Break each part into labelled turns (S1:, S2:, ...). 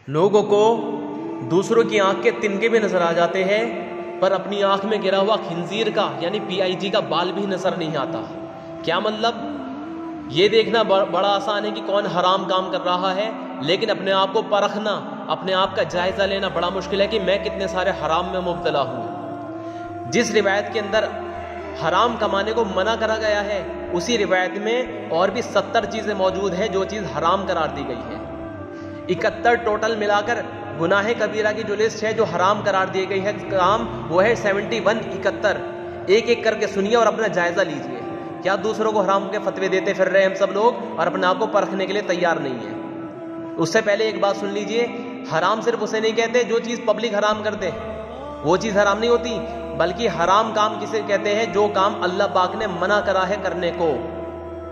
S1: لوگوں کو دوسروں کی آنکھ کے تنکے بھی نظر آ جاتے ہیں، پر اپنی آنکھ میں گرا ہوا خنزیر کا یعنی PIG کا بال بھی نظر نہیں آتا۔ کیا مطلب؟ یہ دیکھنا بڑا آسان ہے کہ کون حرام کام کر رہا ہے، لیکن اپنے آپ کو پرکھنا، اپنے آپ کا جائزہ لینا بڑا مشکل ہے کہ میں کتنے سارے حرام میں مبتلا ہوں۔ جس روایت کے اندر حرام کمانے کو منع کرا گیا ہے، اسی روایت میں اور بھی 70 چیزیں موجود ہیں جو چیز حرام قرار دی گئی ہے۔ 71 ٹوٹل ملا کر گناہ کبیرہ کی جو لسٹ ہے جو حرام قرار دی گئی ہے کام، وہ ہے 71 ایک ایک کر کے سنیے اور اپنا جائزہ لیجئے۔ کیا دوسروں کو حرام کے فتوے دیتے پھر رہے ہم سب لوگ اور اپنے آپ کو پرکھنے کے لیے تیار نہیں ہیں؟ اس سے پہلے ایک بات سن لیجئے، حرام صرف اسے نہیں کہتے جو چیز پبلک حرام کرتے، وہ چیز حرام نہیں ہوتی، بلکہ حرام کام کسے کہتے ہیں؟ جو کام اللہ پاک نے منع کرا ہے کرنے کو،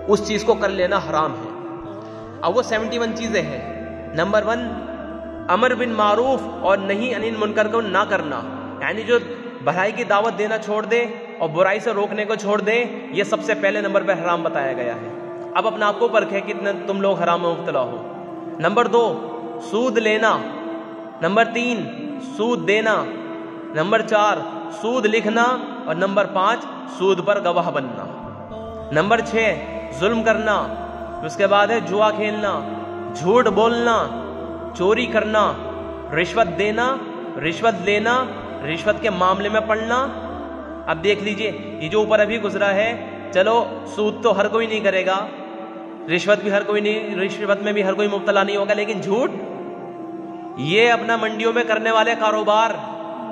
S1: اس چیز کو کر لینا حرام ہے۔ اب وہ 71 چیزیں ہیں۔ نمبر 1، امر بن معروف اور نہیں عن المنکر کو نہ کرنا، یعنی جو بھلائی کی دعوت دینا چھوڑ دے اور برائی سے روکنے کو چھوڑ دے، یہ سب سے پہلے نمبر پہ حرام بتایا گیا ہے۔ اب اپنا آپ کو پرکھے کتنے تم لوگ حرام میں مبتلا ہو۔ نمبر 2، سود لینا۔ نمبر 3، سود دینا۔ نمبر 4، سود لکھنا۔ اور نمبر 5، سود پر گواہ بننا۔ نمبر 6، ظلم کرنا۔ اس کے بعد ہے جوا کھیلنا، جھوٹ بولنا، چوری کرنا، رشوت دینا، رشوت لینا، رشوت کے معاملے میں پڑنا۔ اب دیکھ لیجئے یہ جو اوپر ابھی گزرا ہے، چلو سود تو ہر کوئی نہیں کرے گا، رشوت بھی ہر کوئی نہیں، رشوت میں بھی ہر کوئی مبتلا نہیں ہوگا، لیکن جھوٹ، یہ اپنا منڈیوں میں کرنے والے کاروبار،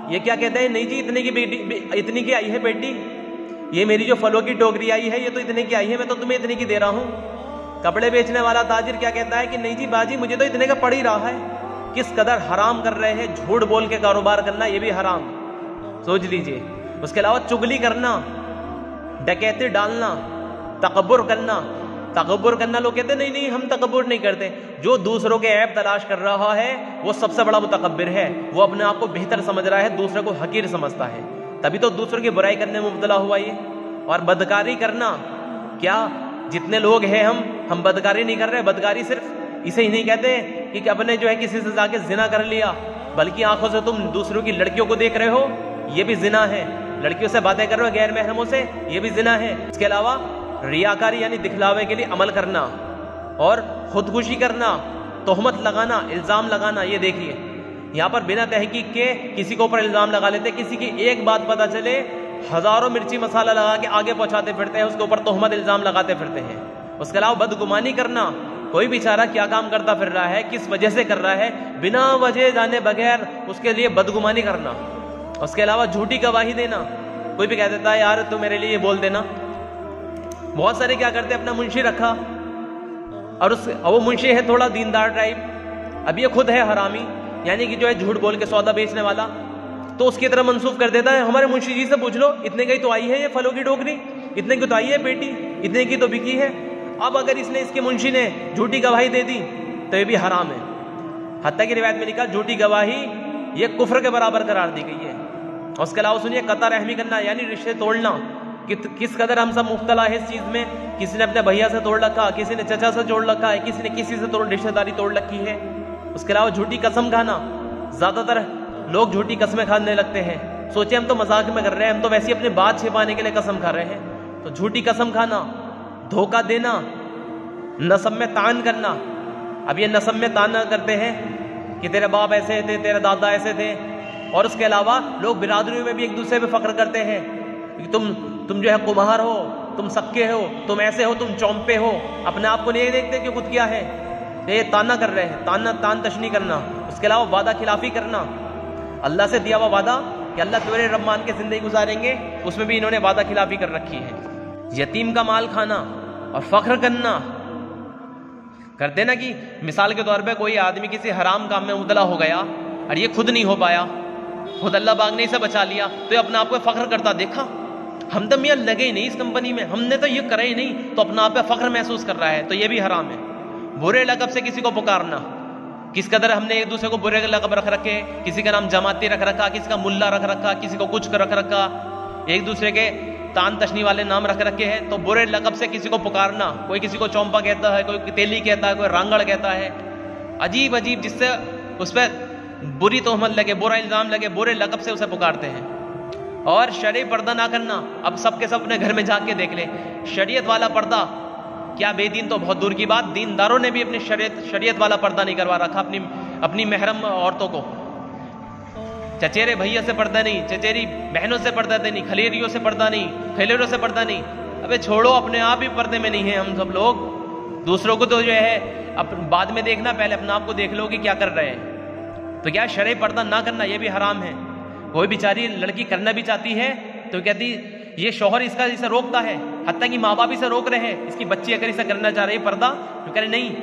S1: یہ کیا کہتے ہیں؟ نہیں جی اتنی کی آئی ہے بیٹی، یہ میری جو پھلوں کی ٹوکری آئی ہے یہ تو اتنے کی آئی ہے، میں تو تمہیں اتنے کی دے رہا ہوں۔ کپڑے بیچنے والا تاجر کیا کہتا ہے کہ نہیں جی باجی مجھے تو اتنے کا پڑ ہی رہا ہے۔ کس قدر حرام کر رہے ہیں، جھوٹ بول کے کاروبار کرنا یہ بھی حرام، سوچ لیجئے۔ اس کے علاوہ چگلی کرنا، ڈکیتی ڈالنا، تکبر کرنا۔ تکبر کرنا، لوگ کہتے ہیں نہیں نہیں ہم تکبر نہیں کرتے، جو دوسروں کے عیب تلاش کر رہا ہے وہ سب سے بڑا متکبر ہے، وہ اپنے آپ کو بہتر سمجھ رہا ہے، دوسرے کو حقیر سمجھتا ہے، تبھی تو دوسروں کی برائی کرنے میں مبتلا ہوا یہ۔ اور بدکاری کرنا، کیا جتنے لوگ ہیں ہم بدکاری نہیں کر رہے؟ بدکاری صرف اسے ہی نہیں کہتے کہ اپنے جو ہے کسی سے جا کے زنا کر لیا، بلکہ آنکھوں سے تم دوسروں کی لڑکیوں کو دیکھ رہے ہو، یہ بھی زنا ہے۔ لڑکیوں سے باتیں کر رہے ہو غیر محرموں سے، یہ بھی زنا ہے۔ اس کے علاوہ ریاکاری یعنی دکھلاوے کے لیے عمل کرنا اور خودکشی کرنا، تہمت لگانا، الزام لگانا۔ یہ دیکھیے یہاں پر بنا تحقیق کے کسی کے اوپر الزام لگا لیتے، کسی کی ایک بات پتہ چلے ہزاروں مرچی مسالہ لگا کے آگے پہنچاتے پھرتے ہیں، اس کے اوپر تہمت الزام لگاتے پھرتے ہیں۔ اس کے علاوہ بدگمانی کرنا، کوئی بیچارہ کیا کام کرتا پھر رہا ہے، کس وجہ سے کر رہا ہے، بنا وجہ جانے بغیر اس کے لیے بدگمانی کرنا۔ اس کے علاوہ جھوٹی گواہی دینا، کوئی بھی کہہ دیتا ہے یار تو میرے لیے یہ بول دینا۔ بہت سارے کیا کرتے ہیں، اپنا منشی رکھا اور وہ منشی ہے تھوڑا دیندار ٹائپ، اب یہ خود ہے حرامی، یعنی کہ جو ہے جھوٹ بول کے سودا بیچنے والا، تو اس کی طرح منسوخ کر دیتا ہے ہمارے منشی جی سے پوچھ لو اتنے کی تو آئی ہے یہ پھلوں کی ٹوکری، اتنے کی تو آئی ہے بیٹی، اتنے کی تو بکی ہے۔ اب اگر اس نے اس کے منشی نے جھوٹی گواہی دے دی تو یہ بھی حرام ہے۔ حتیٰ کہ روایت میں لکھا جھوٹی گواہی یہ کفر کے برابر قرار دی گئی ہے۔ اس کے علاوہ سنیے قطع رحمی کرنا، یعنی رشتے توڑنا۔ کس قدر ہم سب مبتلا ہے اس چیز میں، کسی نے اپنے بھیا سے توڑ رکھا، کسی نے چچا سے توڑ رکھا ہے، کسی نے کسی سے رشتہ داری توڑ رکھی ہے۔ اس کے علاوہ جھوٹی قسم کھانا، زیادہ تر لوگ جھوٹی قسمیں کھانے لگتے ہیں، سوچے ہم تو مذاق میں کر رہے ہیں، ہم تو ویسے ہی اپنی بات چھپانے کے لیے قسم کھا رہے ہیں۔ تو جھوٹی قسم کھانا، دھوکہ دینا، نسب میں طعن کرنا۔ اب یہ نسب میں طعن کرتے ہیں کہ تیرے باپ ایسے تھے، تیرے دادا ایسے تھے۔ اور اس کے علاوہ لوگ برادریوں میں بھی ایک دوسرے پہ فخر کرتے ہیں کہ تم جو ہے کمہار ہو، تم سکے ہو، تم ایسے ہو، تم چونپے ہو، اپنے آپ کو نہیں دیکھتے کہ خود کیا ہے، یہ تانا کر رہے ہیں، تان تشنی کرنا۔ اس کے علاوہ وعدہ خلافی کرنا، اللہ سے دیا ہوا وعدہ کہ اللہ تیرے رب مان کے زندگی گزاریں گے، اس میں بھی انہوں نے وعدہ خلافی کر رکھی ہے۔ یتیم کا مال کھانا اور فخر کرنا، کرتے نا کہ مثال کے طور پہ کوئی آدمی کسی حرام کام میں مبتلا ہو گیا اور یہ خود نہیں ہو پایا، خود اللہ پاک نے اسے بچا لیا، تو یہ اپنا آپ کو فخر کرتا، دیکھا ہم تو میاں لگے ہی نہیں اس کمپنی میں، ہم نے تو یہ کرا ہی نہیں، تو اپنا آپ پہ فخر محسوس کر رہا ہے، تو یہ بھی حرام ہے۔ برے لقب سے کسی کو پکارنا، کس قدر ہم نے ایک دوسرے کو برے لقب رکھ رکھے، کسی کا نام جماعتی رکھ رکھا، کسی کا ملا رکھ رکھا، کسی کو کچھ رکھ رکھا، ایک دوسرے کے تان تشنی والے نام رکھ رکھے ہیں، تو برے لقب سے کسی کو پکارنا، کوئی کسی کو چومپا کہتا ہے، کوئی تیلی کہتا ہے، کوئی رانگڑ کہتا ہے، عجیب عجیب، جس سے اس پہ بری تہمت لگے، برا الزام لگے، برے لقب سے اسے پکارتے ہیں۔ اور شرعی پردہ نہ کرنا، اب سب کے سب اپنے گھر میں جا کے دیکھ لے، شریعت والا پردہ کیا بے دین تو بہت دور کی بات، دینداروں نے بھی اپنی شریعت والا پردہ نہیں کروا رکھا اپنی محرم عورتوں کو۔ چچیرے بھیا سے پردہ نہیں، چچیری بہنوں سے پردہ نہیں، خلیریوں سے پردہ نہیں، خلیروں سے پردہ نہیں۔ ابے چھوڑو، اپنے آپ ہی پردے میں نہیں ہیں ہم سب لوگ، دوسروں کو تو جو ہے بعد میں دیکھنا، پہلے اپنا آپ کو دیکھ لو کہ کیا کر رہے ہیں۔ تو کیا شرعی پردہ نہ کرنا یہ بھی حرام ہے۔ کوئی بیچاری لڑکی کرنا بھی چاہتی ہے تو کہتی یہ شوہر اسے روکتا ہے، حتیٰ کہ ماں باپ اسے روک رہے ہیں، اس کی بچی اگر اسے کرنا چاہ رہی ہے پردہ تو کہہ رہے نہیں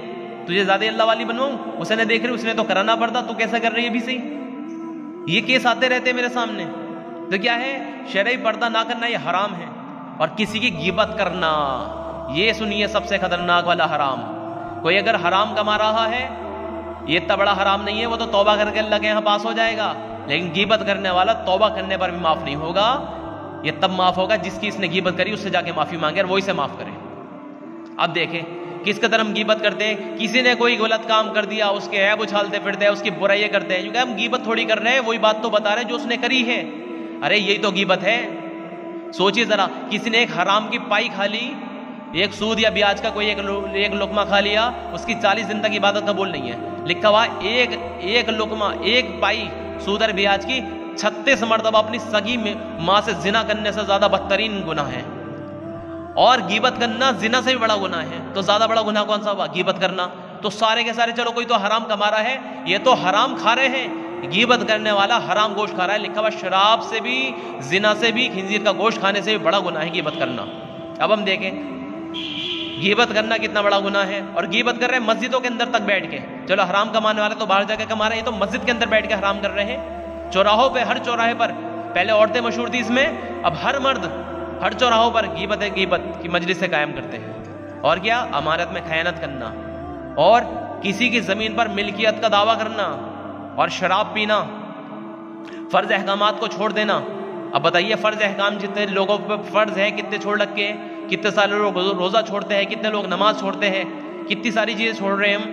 S1: تجھے زیادہ اللہ والی بنواؤں، اسے نہ دیکھ رہی، اس نے تو کرانا پردہ، تو کیسا کر رہی ہے بھی صحیح۔ یہ کیس آتے رہتے میرے سامنے۔ تو کیا ہے، شرعی پردہ نہ کرنا یہ حرام ہے۔ اور کسی کی غیبت کرنا، یہ سنیے سب سے خطرناک والا حرام۔ کوئی اگر حرام کما رہا ہے، یہ اتنا بڑا حرام نہیں ہے، وہ تو توبہ کر کے اللہ کے یہاں پاس ہو جائے گا، لیکن غیبت کرنے والا توبہ کرنے پر بھی معاف نہیں ہوگا۔ یہ تب معاف ہوگا جس کی اس نے غیبت کری اس سے جا کے معافی مانگے اور وہ اسے معاف کرے۔ اب دیکھیں کس قدر ہم غیبت کرتے ہیں، کسی نے کوئی غلط کام کر دیا اس کے عیب اچھالتے پھرتے ہیں، اس کی برائیاں کرتے ہیں، کیونکہ ہم غیبت تھوڑی کر رہے ہیں، وہی بات تو بتا رہے ہیں جو اس نے کری ہے۔ ارے یہی تو غیبت ہے۔ سوچیے ذرا، کسی نے ایک حرام کی پائی کھا لی، ایک سود یا بیاج کا کوئی ایک لقمہ کھا لیا، اس کی 40 دن تک عبادت قبول نہیں ہے، لکھا ہوا ایک لقمہ، ایک پائی سود اور بیاج کی 36 مرتبہ اپنی سگی ماں سے زنا کرنے سے زیادہ بدترین گناہ ہے۔ اور غیبت کرنا زنا سے بھی بڑا گناہ ہے، تو زیادہ بڑا گناہ کون سا ہوا؟ غیبت کرنا۔ تو سارے کے سارے، چلو کوئی تو حرام کما رہا ہے، یہ تو حرام کھا رہے ہیں، غیبت کرنے والا حرام گوشت کھا رہا ہے، لکھا ہوا شراب سے بھی، زنا سے بھی، خنزیر کا گوشت کھانے سے بھی بڑا گناہ ہے غیبت کرنا۔ اب ہم دیکھیں غیبت کرنا کتنا بڑا گناہ ہے، اور غیبت کر رہے ہیں مسجدوں کے اندر تک بیٹھ کے۔ چلو حرام کمانے والے تو باہر جا کے کما رہے ہیں، تو مسجد کے اندر بیٹھ کے حرام کر رہے ہیں، چوراہوں پہ، ہر چوراہے پر۔ پہلے عورتیں مشہور تھی اس میں، اب ہر مرد ہر چوراہوں پر غیبت کی مجلس سے قائم کرتے ہیں۔ اور کیا؟ امانت میں خیانت کرنا، اور کسی کی زمین پر ملکیت کا دعویٰ کرنا، اور شراب پینا، فرض احکامات کو چھوڑ دینا۔ اب بتائیے فرض احکام جتنے لوگوں پہ فرض ہے کتنے چھوڑ رکھے ہیں، کتنے سارے لوگ روزہ چھوڑتے ہیں، کتنے لوگ نماز چھوڑتے ہیں، کتنی ساری چیزیں چھوڑ رہے ہیں ہم۔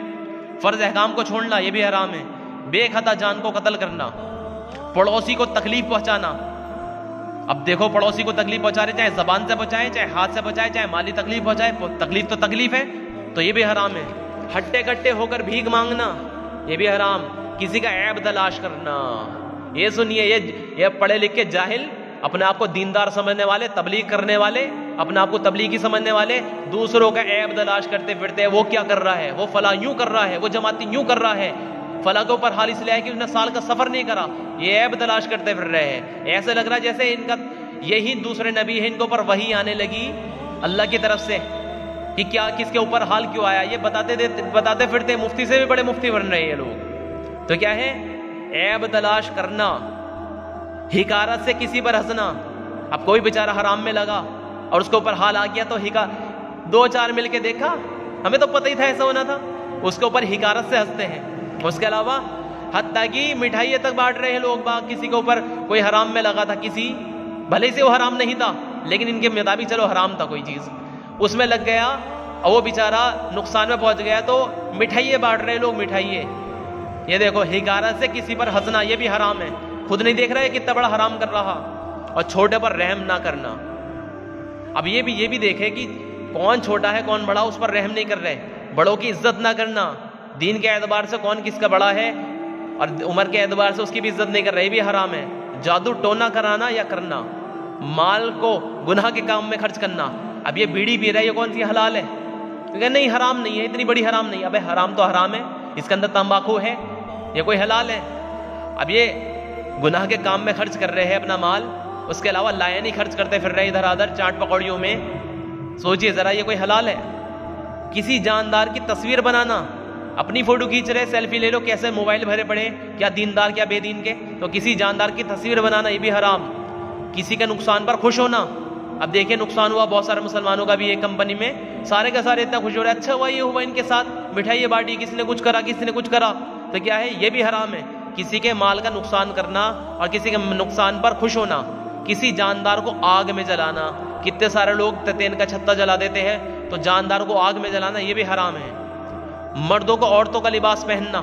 S1: فرض احکام کو چھوڑنا یہ بھی حرام ہے۔ بے خطا جان کو قتل کرنا، پڑوسی کو تکلیف پہنچانا۔ اب دیکھو پڑوسی کو تکلیف پہنچا رہے، چاہے زبان سے پہنچائے، چاہے ہاتھ سے پہنچائے، چاہے مالی تکلیف پہنچائے، تکلیف تو تکلیف ہے، تو یہ بھی حرام ہے۔ ہٹے کٹے ہو کر بھیک مانگنا یہ بھی حرام۔ کسی کا عیب تلاش کرنا، یہ سنیے، یہ پڑھے لکھے جاہل، اپنے آپ کو دیندار سمجھنے والے، تبلیغ کرنے والے، اپنے آپ کو تبلیغی سمجھنے والے، دوسروں کا عیب تلاش کرتے پھرتے ہیں، وہ کیا کر رہا ہے، وہ فلاں یوں کر رہا ہے، وہ جماعتی یوں کر رہا ہے، فلاں کے اوپر حال اس لیے ہے کہ اس نے سال کا سفر نہیں کرا، یہ عیب تلاش کرتے پھر رہے ہیں۔ ایسے لگ رہا ہے جیسے ان کا یہی دوسرے نبی ہیں، ان کے اوپر وحی آنے لگی اللہ کی طرف سے کہ کیا کس کے اوپر حال کیوں آیا، یہ بتاتے پھرتے، مفتی سے بھی بڑے مفتی بن رہے ہیں یہ لوگ۔ تو کیا ہے؟ عیب تلاش کرنا، حکارت سے کسی پر ہنسنا۔ اب کوئی بیچارہ حرام میں لگا اور اس کے اوپر حال آ گیا تو دو چار مل کے دیکھا، ہمیں تو پتہ ہی تھا ایسا ہونا تھا، اس کے اوپر حکارت سے ہنستے ہیں۔ اس کے علاوہ حتیٰ کہ مٹھائی تک بانٹ رہے ہیں لوگ باغ، کسی کے اوپر کوئی حرام میں لگا تھا، کسی بھلے سے وہ حرام نہیں تھا لیکن ان کے مطابق چلو حرام تھا کوئی چیز، اس میں لگ گیا اور وہ بیچارہ نقصان میں پہنچ گیا، تو مٹھائی بانٹ رہے لوگ، مٹھائی۔ یہ دیکھو حکارت سے کسی پر ہنسنا یہ بھی حرام ہے، خود نہیں دیکھ رہے کتنا بڑا حرام کر رہا۔ اور چھوٹے پر رحم نہ کرنا۔ اب یہ بھی دیکھے کہ کون چھوٹا ہے کون بڑا، اس پر رحم نہیں کر رہے۔ بڑوں کی عزت نہ کرنا، دین کے اعتبار سے کون کس کا بڑا ہے اور عمر کے اعتبار سے اس کی بھی عزت نہیں کر رہے، یہ بھی حرام ہے۔ جادو ٹونا کرانا یا کرنا، مال کو گناہ کے کام میں خرچ کرنا۔ اب یہ بیڑی پی رہا ہے، یہ کون سی حلال ہے؟ کہ نہیں حرام نہیں ہے، اتنی بڑی حرام نہیں۔ ابے حرام تو حرام ہے، اس کے اندر تمباکو ہے، یہ کوئی حلال ہے؟ اب یہ گناہ کے کام میں خرچ کر رہے ہیں اپنا مال، اس کے علاوہ لائنی خرچ کرتے پھر رہے ادھر ادھر چاٹ پکوڑیوں میں۔ سوچئے ذرا یہ کوئی حلال ہے؟ کسی جاندار کی تصویر بنانا، اپنی فوٹو کھینچ رہے، سیلفی لے لو، کیسے موبائل بھرے پڑے، کیا دیندار کیا بے دین کے، تو کسی جاندار کی تصویر بنانا یہ بھی حرام۔ کسی کے نقصان پر خوش ہونا، اب دیکھیں نقصان ہوا بہت سارے مسلمانوں کا بھی ایک کمپنی میں، سارے کے سارے اتنا خوش ہو رہے ہیں، اچھا ہوا یہ ہوا ان کے ساتھ، مٹھائی بانٹی، کسی نے کچھ کرا، کسی نے کچھ کرا، تو کیا ہے؟ یہ بھی حرام ہے۔ کسی کے مال کا نقصان کرنا اور کسی کے نقصان پر خوش ہونا، کسی جاندار کو آگ میں جلانا، کتنے سارے لوگ تین کا چھتا جلا دیتے ہیں، تو جاندار کو آگ میں جلانا یہ بھی حرام ہے۔ مردوں کو عورتوں کا لباس پہننا،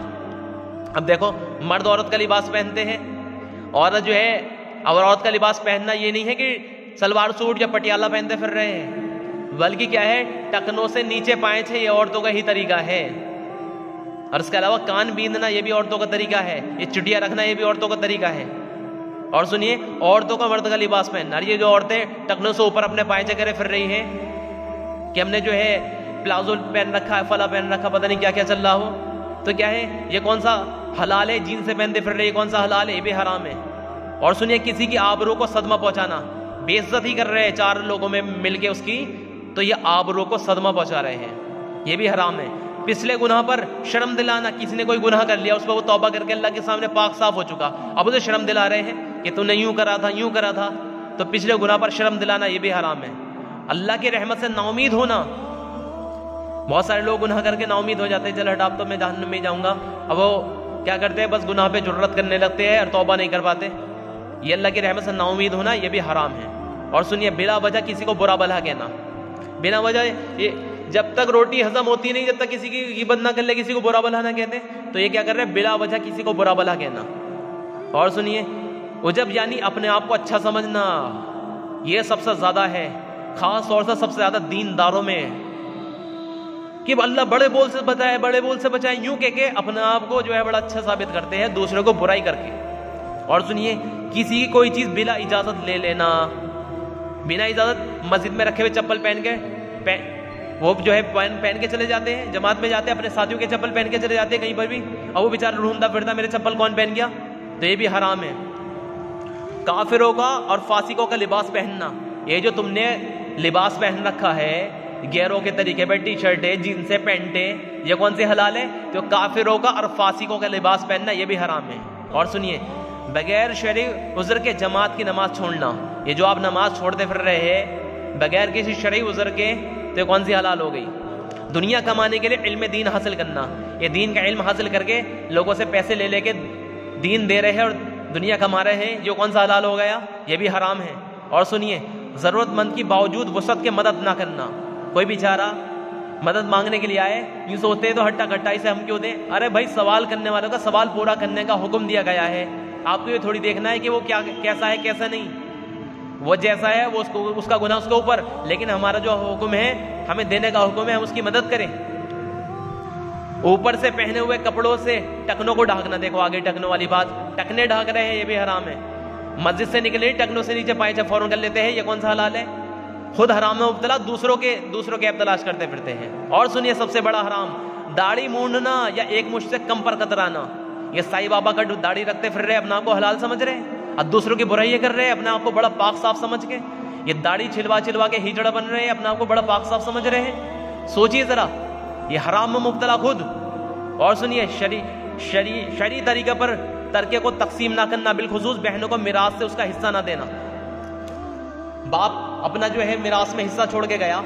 S1: اب دیکھو مرد عورت کا لباس پہنتے ہیں، عورت جو ہے، اور عورت کا لباس پہننا یہ نہیں ہے کہ سلوار سوٹ یا پٹیالہ پہنتے پھر رہے ہیں، بلکہ کیا ہے، ٹکنوں سے نیچے پائیں یہ عورتوں کا ہی طریقہ ہے، اور اس کے علاوہ کان بیندنا یہ بھی عورتوں کا طریقہ ہے، یہ چٹیا رکھنا یہ بھی عورتوں کا طریقہ ہے۔ اور سنیے، عورتوں کا مرد کا لباس پہننا، یہ جو عورتیں ٹکنوں سے اوپر اپنے پائچے کرے پھر رہی ہیں کہ ہم نے جو ہے پلازو پہن رکھا ہے، فلا پہن رکھا، پتہ نہیں کیا کیا چل رہا ہو، تو کیا ہے، یہ کون سا حلال ہے؟ جین سے پہنتے پھر رہے، کون سا حلال ہے؟ یہ بھی حرام ہے۔ اور سنیے، کسی کی آبرو کو صدمہ پہنچانا، بے عزت ہی کر رہے ہیں چار لوگوں میں مل کے اس کی، تو یہ آبرو کو صدمہ پہنچا رہے ہیں، یہ بھی حرام ہے۔ پچھلے گناہ پر شرم دلانا، کسی نے کوئی گناہ کر لیا، اس پر وہ توبہ کر کے اللہ کے سامنے پاک صاف ہو چکا، اب اسے شرم دلا رہے ہیں کہ تو نے یوں کرا تھا، یوں کرا تھا، تو پچھلے گناہ پر شرم دلانا یہ بھی حرام ہے۔ اللہ کی رحمت سے نا امید ہونا، بہت سارے لوگ گناہ کر کے نا امید ہو جاتے ہیں، چل ہٹ اب تو میں جہنم میں جاؤں گا، اب وہ کیا کرتے ہیں، بس گناہ پہ جرت کرنے لگتے ہیں اور توبہ نہیں کر پاتے، یہ اللہ کی رحمت سے نا امید ہونا یہ بھی حرام ہے۔ اور سنیے، بلا وجہ کسی کو برا بھلا کہنا، بنا وجہ، یہ جب تک روٹی ہضم ہوتی نہیں، جب تک کسی کی غیبت نہ کر لے، کسی کو برا بھلا نہ کہتے، تو یہ کیا کر رہے ہیں، بلا وجہ کسی کو برا بھلا کہنا۔ اور سنیے، عجب یعنی اپنے آپ کو اچھا سمجھنا، یہ سب سے زیادہ ہے، خاص طور سے سب سے زیادہ دینداروں میں، کہ اللہ بڑے بول سے بچائے، بڑے بول سے بچائے، یوں کہہ کے اپنے آپ کو جو ہے بڑا اچھا ثابت کرتے ہیں دوسرے کو برائی کر کے۔ اور سنیے، کسی کی کوئی چیز بلا اجازت لے لینا، بنا اجازت مسجد میں رکھے ہوئے چپل پہن کے، وہ جو ہے پہن کے چلے جاتے ہیں، جماعت میں جاتے ہیں اپنے ساتھیوں کے چپل پہن کے چلے جاتے ہیں کہیں پر بھی، اور وہ بیچارہ ڈھونڈتا پھرتا میرے چپل کون پہن گیا، تو یہ بھی حرام ہے۔ کافروں کا اور فاسقوں کا لباس پہننا، یہ جو تم نے لباس پہن رکھا ہے غیروں کے طریقے پہ، ٹی شرٹیں، جینسیں، پینٹیں، یہ کون سی حلال ہے؟ تو کافروں کا اور فاسقوں کا لباس پہننا یہ بھی حرام ہے۔ اور سنیے، بغیر شرعی عذر کے جماعت کی نماز چھوڑنا، یہ جو آپ نماز چھوڑتے پھر رہے ہیں بغیر کسی شرعی عذر کے، تو یہ کون سی حلال ہو گئی؟ دنیا کمانے کے لیے علم دین حاصل کرنا، یہ دین کا علم حاصل کر کے لوگوں سے پیسے لے لے کے دین دے رہے ہیں اور دنیا کما رہے ہیں، جو کون سا حلال ہو گیا؟ یہ بھی حرام ہے۔ اور سنیے، ضرورت مند کی باوجود وسعت کے مدد نہ کرنا، کوئی بیچارہ مدد مانگنے کے لیے آئے، یوں سوچتے ہیں تو ہٹا کٹائی سے ہم کیوں دیں، ارے بھائی سوال کرنے والوں کا سوال پورا کرنے کا حکم دیا گیا ہے، آپ کو یہ تھوڑی دیکھنا ہے کہ وہ کیسا ہے کیسا نہیں، وہ جیسا ہے وہ اس کا گناہ اس کے اوپر، لیکن ہمارا جو حکم ہے، ہمیں دینے کا حکم ہے، ہم اس کی مدد کریں۔ اوپر سے پہنے ہوئے کپڑوں سے ٹکنوں کو ڈھانکنا، دیکھو آگے ٹکنوں والی بات، ٹکنے ڈھانک رہے ہیں یہ بھی حرام ہے۔ مسجد سے نکلے ٹکنوں سے نیچے پائے فوراً کر لیتے ہیں، یہ کون سا حلال ہے؟ خود حرام میں مبتلا، دوسروں کے ایپ تلاش کرتے پھرتے ہیں۔ اور سنیے، سب سے بڑا حرام، داڑھی مونڈنا یا ایک مشت سے کم پر کترانا، یہ سائی بابا کا داڑھی رکھتے پھر رہے، اپنا آپ کو حلال سمجھ رہے ہیں، اور دوسروں کی برائی کر رہے ہیں اپنے آپ کو بڑا پاک صاف سمجھ کے، یہ داڑھی چھلوا کے ہیجڑا بن رہے ہیں، اپنے آپ کو بڑا پاک صاف سمجھ رہے ہیں، سوچیے ذرا، یہ حرام میں مبتلا خود۔ اور سنیے، شرعی طریقے پر ترکے کو تقسیم نہ کرنا، بالخصوص بہنوں کو میراث سے اس کا حصہ نہ دینا۔ باپ اپنا جو ہے میراث میں حصہ چھوڑ کے گیا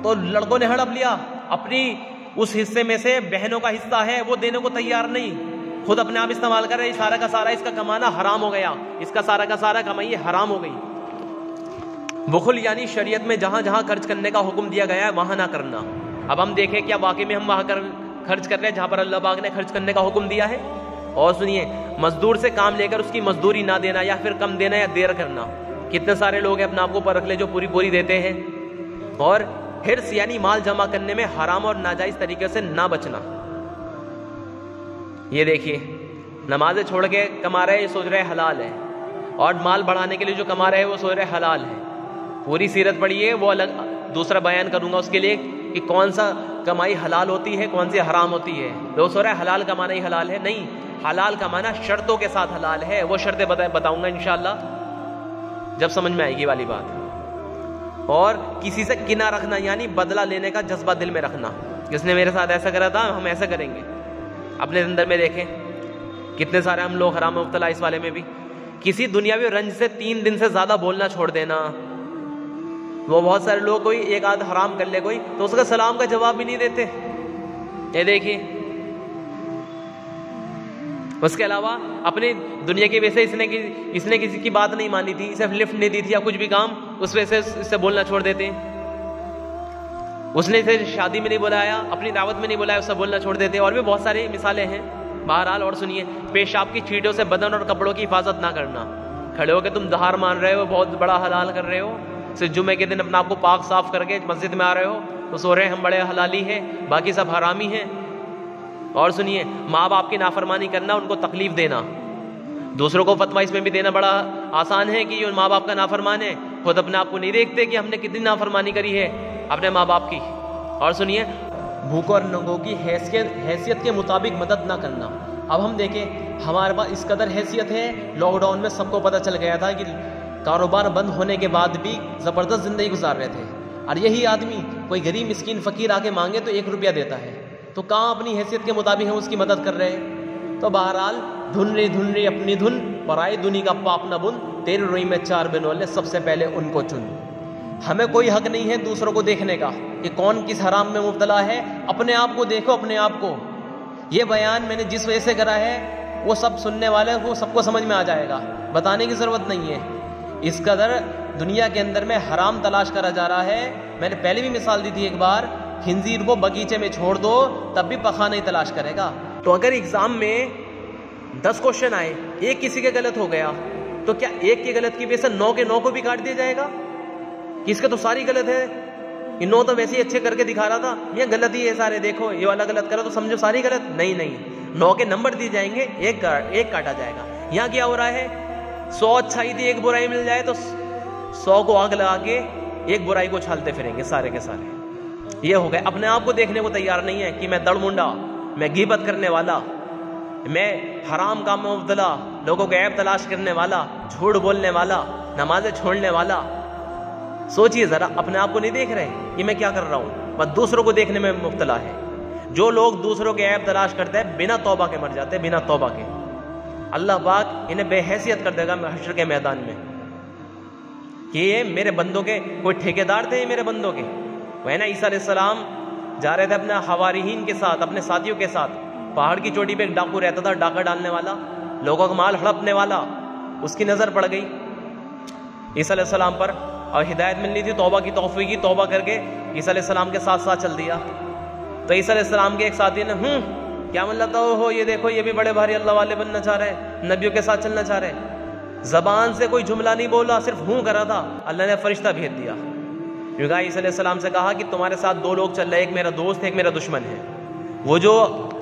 S1: تو لڑکوں نے ہڑپ لیا، اپنی اس حصے میں سے بہنوں کا حصہ ہے وہ دینے کو تیار نہیں، خود اپنے آپ استعمال کر رہے، سارا کا سارا اس کا کمانا حرام ہو گیا، اس کا سارا کمائی حرام ہو گئی۔ بخل یعنی شریعت میں جہاں جہاں خرچ کرنے کا حکم دیا گیا ہے وہاں نہ کرنا۔ اب ہم دیکھیں کیا واقعی میں ہم وہاں خرچ کر رہے ہیں جہاں پر اللہ پاک نے خرچ کرنے کا حکم دیا ہے؟ اور سنیے، مزدور سے کام لے کر اس کی مزدوری نہ دینا یا پھر کم دینا یا دیر کرنا، کتنے سارے لوگ ہیں اپنے آپ کو پرکھ لے جو پوری دیتے ہیں۔ اور حرص یعنی مال جمع کرنے میں حرام اور ناجائز طریقے سے نہ بچنا، یہ دیکھیے نمازیں چھوڑ کے کما رہے، یہ سوچ رہے حلال ہے، اور مال بڑھانے کے لیے جو کما رہے ہیں وہ سوچ رہے حلال ہے۔ پوری سیرت پڑھیے، وہ الگ دوسرا بیان کروں گا اس کے لیے کہ کون سا کمائی حلال ہوتی ہے کون سی حرام ہوتی ہے۔ لوگ سوچ رہے حلال کمانا ہی حلال ہے، نہیں، حلال کمانا شرطوں کے ساتھ حلال ہے، وہ شرطیں بتاؤں گا انشاءاللہ جب سمجھ میں آئے گی والی بات۔ اور کسی سے کنہ رکھنا یعنی بدلہ لینے کا جذبہ دل میں رکھنا، جس نے میرے ساتھ ایسا کرا تھا ہم ایسا کریں گے۔ اپنے اندر میں دیکھیں کتنے سارے ہم لوگ حرام مبتلا اس والے میں بھی۔ کسی دنیاوی رنج سے 3 دن سے زیادہ بولنا چھوڑ دینا، وہ بہت سارے لوگ کوئی ایک آدھ حرام کر لے کوئی تو اس کا سلام کا جواب بھی نہیں دیتے، یہ دیکھیے۔ اس کے علاوہ اپنی دنیا کی وجہ سے اس نے کسی کی بات نہیں مانی تھی، صرف لفٹ نہیں دی تھی یا کچھ بھی کام، اس وجہ سے اس سے بولنا چھوڑ دیتے۔ اس نے اسے شادی میں نہیں بلایا، اپنی دعوت میں نہیں بلایا، اس سے بولنا چھوڑ دیتے۔ اور بھی بہت ساری مثالیں ہیں۔ بہرحال اور سنیے، پیشاب کی چھینٹوں سے بدن اور کپڑوں کی حفاظت نہ کرنا. کھڑے ہو کے تم دہار مان رہے ہو، بہت بڑا حلال کر رہے ہو، صرف جمعے کے دن اپنا آپ کو پاک صاف کر کے مسجد میں آ رہے ہو تو سو رہے ہیں ہم بڑے حلالی ہیں، باقی سب حرامی ہیں. اور سنیے، ماں باپ کی نافرمانی کرنا، ان کو تکلیف دینا. دوسروں کو فتویٰ اس میں بھی دینا بڑا آسان ہے کہ یہ ماں باپ کا نافرمان ہے، خود اپنے آپ کو نہیں دیکھتے کہ ہم نے کتنی نافرمانی کری ہے اپنے ماں باپ کی. اور سنیے، بھوکوں اور ننگوں کی حیثیت کے مطابق مدد نہ کرنا. اب ہم دیکھیں، ہمارے پاس اس قدر حیثیت ہے، لاک ڈاؤن میں سب کو پتہ چل گیا تھا کہ کاروبار بند ہونے کے بعد بھی زبردست زندگی گزار رہے تھے، اور یہی آدمی کوئی غریب مسکین فقیر آ کے مانگے تو 1 روپیہ دیتا ہے، تو کہاں اپنی حیثیت کے مطابق ہم اس کی مدد کر رہے ہیں. تو بہرحال دھن رہی اپنی دھن، پرائی دنیا کا پاپ نہ بن، تیری روئی میں 4 بنولے، سب سے پہلے ان کو چن. ہمیں کوئی حق نہیں ہے دوسروں کو دیکھنے کا کہ کون کس حرام میں مبتلا ہے. اپنے آپ کو دیکھو، اپنے آپ کو. یہ بیان میں نے جس وجہ سے کرا ہے وہ سب سننے والے وہ سب کو سمجھ میں آ جائے گا، بتانے کی ضرورت نہیں ہے. اس قدر دنیا کے اندر میں حرام تلاش کرا جا رہا ہے. میں نے پہلے بھی مثال دی تھی ایک بار، خنزیر کو باغیچے میں چھوڑ دو تب بھی پخا نہیں تلاش کرے گا. تو اگر ایگزام میں 10 کوشچن آئے، ایک کسی کے غلط ہو گیا تو کیا ایک کے غلط کی وجہ سے 9 کے 9 کو بھی کاٹ دیا جائے گا کہ اس کے تو ساری غلط ہے؟ یہ 9 تو ویسے ہی اچھے کر کے دکھا رہا تھا، یہ غلط ہی ہے سارے، دیکھو یہ والا غلط کرو تو سمجھو ساری غلط. نہیں، 9 کے نمبر دیے جائیں گے، ایک کاٹا جائے گا. یہاں کیا ہو رہا ہے، 100 اچھائی تھی، ایک برائی مل جائے تو 100 کو آگ لگا کے ایک برائی کو چھالتے پھریں گے سارے کے سارے. یہ ہو گئے، اپنے آپ کو دیکھنے کو تیار نہیں ہے کہ میں دڑ منڈا، میں غیبت کرنے والا، میں حرام کام میں مبتلا، لوگوں کے عیب تلاش کرنے والا، جھوٹ بولنے والا، نمازیں چھوڑنے والا. سوچئے ذرا، اپنے آپ کو نہیں دیکھ رہے کہ میں کیا کر رہا ہوں، بس دوسروں کو دیکھنے میں مبتلا ہے. جو لوگ دوسروں کے عیب تلاش کرتے ہیں بنا توبہ کے مر جاتے ہیں، بنا توبہ کے. اللہ پاک انہیں بے حیثیت کر دے گا حشر کے میدان میں کہ یہ میرے بندوں کے کوئی ٹھیکیدار تھے، یہ میرے بندوں کے. وہ ہے نا، عیسیٰ علیہ السلام جا رہے تھے اپنے حواریین کے ساتھ، اپنے ساتھیوں کے ساتھ. پہاڑ کی چوٹی پہ ایک ڈاکو رہتا تھا، ڈاکہ ڈالنے والا، لوگوں کا مال ہڑپنے والا. اس کی نظر پڑ گئی عیسیٰ علیہ السلام پر اور ہدایت ملنی تھی، توبہ کی توفیق کی، توبہ کر کے عیسیٰ علیہ السلام کے ساتھ ساتھ چل دیا. تو عیسیٰ علیہ السلام کے ایک ساتھی نے کیا مطلب تھا، ہو یہ دیکھو یہ بھی بڑے بھاری اللہ والے بننا چاہ رہے ہیں، نبیوں کے ساتھ چلنا چاہ رہے ہیں. زبان سے کوئی جملہ نہیں بولا، صرف کرا تھا، اللہ نے فرشتہ بھیج دیا. عیسیٰ علیہ السلام سے کہا کہ تمہارے ساتھ 2 لوگ چل رہے ہیں، ایک میرا دوست ہے، ایک میرا دشمن ہے. وہ جو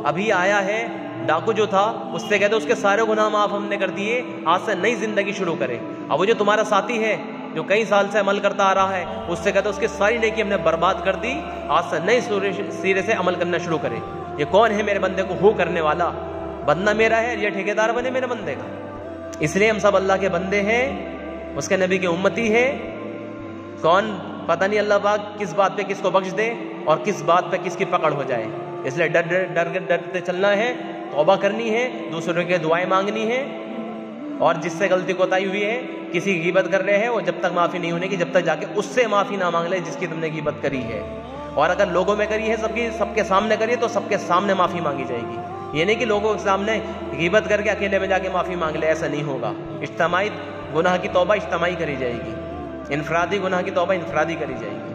S1: ابھی آیا ہے ڈاکو جو تھا، اس سے کہتے اس کے سارے گناہ معاف ہم نے کر دیے، آج سے نئی زندگی شروع کرے. اب وہ جو تمہارا ساتھی ہے جو کئی سال سے عمل کرتا آ رہا ہے، اس سے کہتے اس کی ساری نیکی ہم نے برباد کر دی، آج سے نئی سرے سے عمل کرنا شروع کرے. یہ کون ہے میرے بندے کو کرنے والا؟ بندہ میرا ہے، یہ ٹھیکیدار بنے میرے بندے کا. اس لیے ہم سب اللہ کے بندے ہیں، اس کے نبی کی امتی ہے. کون پتہ نہیں اللہ پاک کس بات پہ کس کو بخش دے اور کس بات پہ کس کی پکڑ ہو جائے. اس لیے ڈرتے چلنا ہے، توبہ کرنی ہے، دوسروں کے دعائیں مانگنی ہے. اور جس سے غلطی کوتاہی ہوئی ہے، کسی کی غیبت کر رہے ہیں، وہ جب تک معافی نہیں ہونے کی، جب تک جا کے اس سے معافی نہ مانگ لے جس کی تم نے غیبت کری ہے. اور اگر لوگوں میں کری ہے، سب کے سامنے کری ہے تو سب کے سامنے معافی مانگی جائے گی. یہ نہیں کہ لوگوں کے سامنے غیبت کر کے اکیلے میں جا کے معافی مانگ لے، ایسا نہیں ہوگا. اجتماعی گناہ کی توبہ اجتماعی کری جائے گی، انفرادی گناہ کی توبہ انفرادی کری جائے گی.